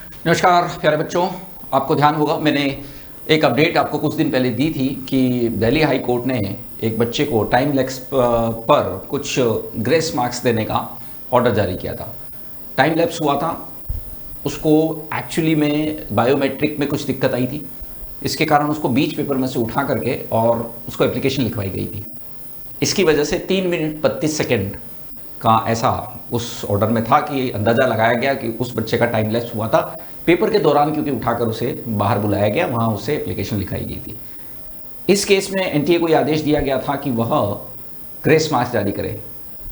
नमस्कार प्यारे बच्चों। आपको ध्यान होगा मैंने एक अपडेट आपको कुछ दिन पहले दी थी कि दिल्ली हाई कोर्ट ने एक बच्चे को टाइम लैप्स पर कुछ ग्रेस मार्क्स देने का ऑर्डर जारी किया था। टाइम लैप्स हुआ था, उसको एक्चुअली में बायोमेट्रिक में कुछ दिक्कत आई थी, इसके कारण उसको बीच पेपर में से उठा करके और उसको एप्लीकेशन लिखवाई गई थी। इसकी वजह से 3 मिनट 32 सेकेंड का ऐसा उस ऑर्डर में था कि अंदाज़ा लगाया गया कि उस बच्चे का टाइम लैप्स हुआ था पेपर के दौरान, क्योंकि उठाकर उसे बाहर बुलाया गया, वहाँ उसे एप्लीकेशन लिखाई गई थी। इस केस में एनटीए को यह आदेश दिया गया था कि वह ग्रेस मार्क्स जारी करे।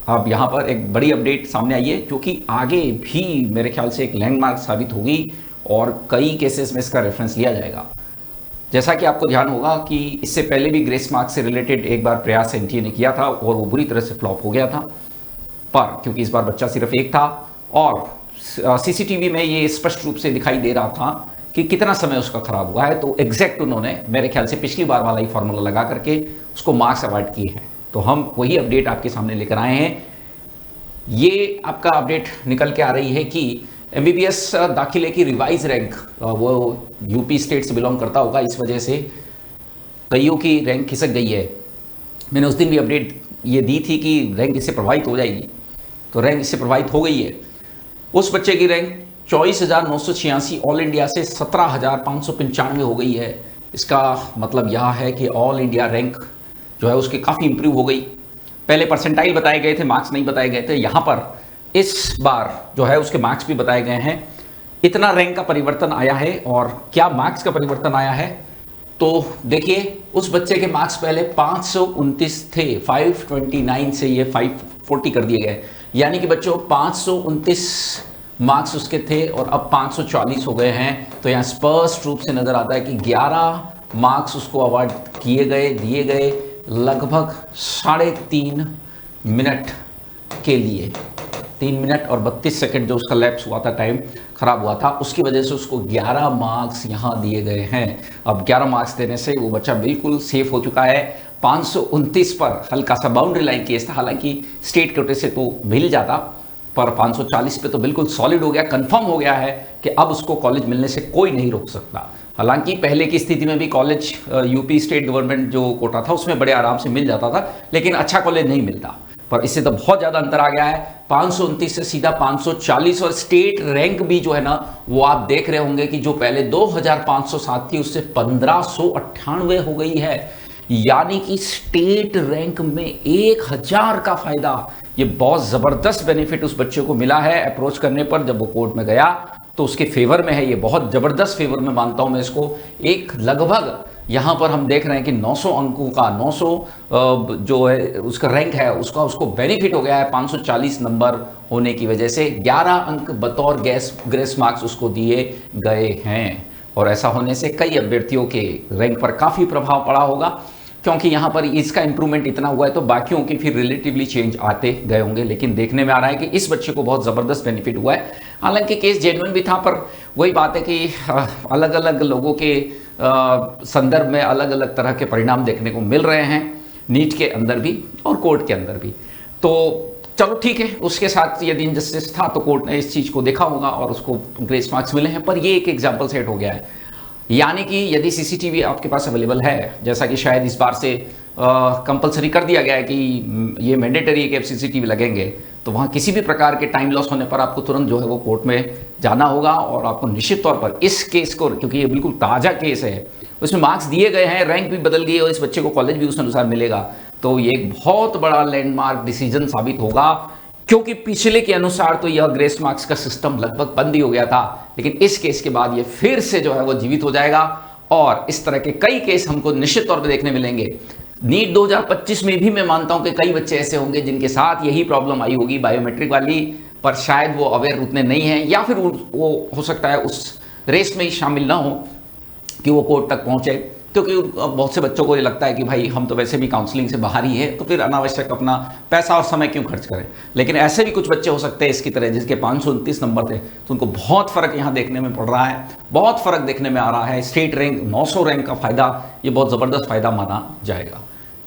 अब यहाँ पर एक बड़ी अपडेट सामने आई है जो कि आगे भी मेरे ख्याल से एक लैंडमार्क साबित होगी और कई केसेस में इसका रेफरेंस लिया जाएगा। जैसा कि आपको ध्यान होगा कि इससे पहले भी ग्रेस मार्क्स से रिलेटेड एक बार प्रयास एनटीए ने किया था और वो बुरी तरह से फ्लॉप हो गया था, पर क्योंकि इस बार बच्चा सिर्फ एक था और सीसीटीवी में ये स्पष्ट रूप से दिखाई दे रहा था कि कितना समय उसका खराब हुआ है, तो एग्जैक्ट उन्होंने मेरे ख्याल से पिछली बार वाला ही फॉर्मूला लगा करके उसको मार्क्स अवॉइड किए हैं। तो हम वही अपडेट आपके सामने लेकर आए हैं। ये आपका अपडेट निकल के आ रही है कि एमबीबीएस दाखिले की रिवाइज रैंक, वो यूपी स्टेट से बिलोंग करता होगा, इस वजह से कईयों की रैंक खिसक गई है। मैंने उस दिन भी अपडेट ये दी थी कि रैंक इससे प्रभावित हो जाएगी, तो रैंक इससे प्रभावित हो गई है। उस बच्चे की रैंक 24,986 ऑल इंडिया से 17,595 हो गई है। इसका मतलब यह है कि ऑल इंडिया रैंक जो है उसकी काफ़ी इंप्रूव हो गई। पहले परसेंटाइल बताए गए थे, मार्क्स नहीं बताए गए थे। यहाँ पर इस बार जो है उसके मार्क्स भी बताए गए हैं। इतना रैंक का परिवर्तन आया है और क्या मार्क्स का परिवर्तन आया है, तो देखिए उस बच्चे के मार्क्स पहले 529 थे, 529 से ये 540 कर दिए गए, यानी कि बच्चों 529 मार्क्स उसके थे और अब 540 हो गए हैं। तो यहाँ स्पष्ट रूप से नजर आता है कि 11 मार्क्स उसको अवार्ड किए गए, दिए गए लगभग 3.5 मिनट के लिए। 3 मिनट और 32 सेकंड जो उसका लैप्स हुआ था, टाइम खराब हुआ था, उसकी वजह से उसको 11 मार्क्स यहाँ दिए गए हैं। अब 11 मार्क्स देने से वो बच्चा बिल्कुल सेफ हो चुका है। 529 पर हल्का सा बाउंड्री लाइन केस था, हालांकि स्टेट कोटे से तो मिल जाता, पर 540 पे तो बिल्कुल सॉलिड हो गया, कंफर्म हो गया है कि अब उसको कॉलेज मिलने से कोई नहीं रोक सकता। हालांकि पहले की स्थिति में भी कॉलेज यूपी स्टेट गवर्नमेंट जो कोटा था उसमें बड़े आराम से मिल जाता था, लेकिन अच्छा कॉलेज नहीं मिलता। पर इससे तो बहुत ज़्यादा अंतर आ गया है, 529 से सीधा 540। और स्टेट रैंक भी जो है ना, वो आप देख रहे होंगे कि जो पहले 2507 थी उससे 1598 हो गई है, यानी कि स्टेट रैंक में 1000 का फायदा। ये बहुत ज़बरदस्त बेनिफिट उस बच्चे को मिला है अप्रोच करने पर। जब वो कोर्ट में गया तो उसके फेवर में है, ये बहुत ज़बरदस्त फेवर में मानता हूँ मैं इसको। एक लगभग यहाँ पर हम देख रहे हैं कि 900 अंकों का 900 जो है उसका रैंक है, उसको बेनिफिट हो गया है 540 नंबर होने की वजह से। 11 अंक बतौर ग्रेस मार्क्स उसको दिए गए हैं और ऐसा होने से कई अभ्यर्थियों के रैंक पर काफ़ी प्रभाव पड़ा होगा, क्योंकि यहाँ पर इसका इंप्रूवमेंट इतना हुआ है तो बाकियों के फिर रिलेटिवली चेंज आते गए होंगे। लेकिन देखने में आ रहा है कि इस बच्चे को बहुत ज़बरदस्त बेनिफिट हुआ है। हालांकि केस जेन्युइन भी था, पर वही बात है कि अलग अलग लोगों के संदर्भ में अलग अलग तरह के परिणाम देखने को मिल रहे हैं, नीट के अंदर भी और कोर्ट के अंदर भी। तो चलो ठीक है, उसके साथ यदि इनजस्टिस था तो कोर्ट ने इस चीज़ को देखा होगा और उसको ग्रेस मार्क्स मिले हैं। पर ये एक एग्जाम्पल सेट हो गया है, यानी कि यदि सीसीटीवी आपके पास अवेलेबल है, जैसा कि शायद इस बार से कंपलसरी कर दिया गया है कि ये मैंडेटरी है कि अब सीसीटीवी लगेंगे, तो वहाँ किसी भी प्रकार के टाइम लॉस होने पर आपको तुरंत जो है वो कोर्ट में जाना होगा और आपको निश्चित तौर पर इस केस को, क्योंकि ये बिल्कुल ताज़ा केस है, उसमें मार्क्स दिए गए हैं, रैंक भी बदल गई और इस बच्चे को कॉलेज भी उस अनुसार मिलेगा, तो ये एक बहुत बड़ा लैंडमार्क डिसीजन साबित होगा। क्योंकि पिछले के अनुसार तो यह ग्रेस मार्क्स का सिस्टम लगभग बंद ही हो गया था, लेकिन इस केस के बाद ये फिर से जो है वो जीवित हो जाएगा और इस तरह के कई केस हमको निश्चित तौर पे देखने मिलेंगे। नीट 2025 में भी मैं मानता हूं कि कई बच्चे ऐसे होंगे जिनके साथ यही प्रॉब्लम आई होगी बायोमेट्रिक वाली, पर शायद वो अवेयर उतने नहीं हैं, या फिर वो हो सकता है उस रेस में ही शामिल ना हो कि वो कोर्ट तक पहुंचे, क्योंकि बहुत से बच्चों को ये लगता है कि भाई हम तो वैसे भी काउंसलिंग से बाहर ही है, तो फिर अनावश्यक अपना पैसा और समय क्यों खर्च करें। लेकिन ऐसे भी कुछ बच्चे हो सकते हैं इसकी तरह जिसके 529 नंबर थे, तो उनको बहुत फ़र्क यहाँ देखने में पड़ रहा है, बहुत फ़र्क देखने में आ रहा है। स्टेट रैंक 900 रैंक का फ़ायदा ये बहुत ज़बरदस्त फ़ायदा माना जाएगा।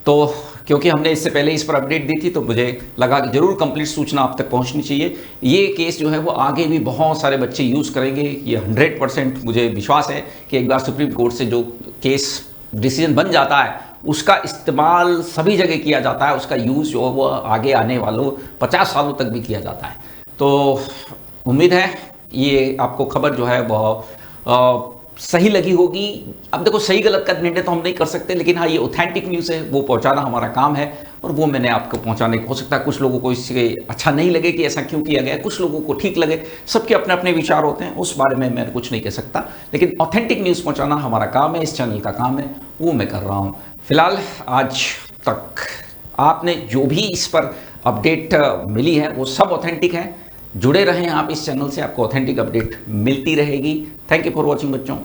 तो क्योंकि हमने इससे पहले इस पर अपडेट दी थी तो मुझे लगा कि ज़रूर कंप्लीट सूचना आप तक पहुंचनी चाहिए। ये केस जो है वो आगे भी बहुत सारे बच्चे यूज़ करेंगे, ये 100% मुझे विश्वास है कि एक बार सुप्रीम कोर्ट से जो केस डिसीजन बन जाता है उसका इस्तेमाल सभी जगह किया जाता है, उसका यूज़ जो है वो आगे आने वालों 50 सालों तक भी किया जाता है। तो उम्मीद है ये आपको खबर जो है वह सही लगी होगी। अब देखो सही गलत का निर्णय तो हम नहीं कर सकते, लेकिन हाँ ये ऑथेंटिक न्यूज़ है वो पहुंचाना हमारा काम है और वो मैंने आपको पहुंचाने हो सकता है कुछ लोगों को इससे अच्छा नहीं लगे कि ऐसा क्यों किया गया, कुछ लोगों को ठीक लगे, सबके अपने अपने विचार होते हैं, उस बारे में मैं कुछ नहीं कह सकता, लेकिन ऑथेंटिक न्यूज़ पहुँचाना हमारा काम है, इस चैनल का काम है, वो मैं कर रहा हूँ। फिलहाल आज तक आपने जो भी इस पर अपडेट मिली है वो सब ऑथेंटिक है। जुड़े रहें आप इस चैनल से, आपको ऑथेंटिक अपडेट मिलती रहेगी। थैंक यू फॉर वॉचिंग बच्चों।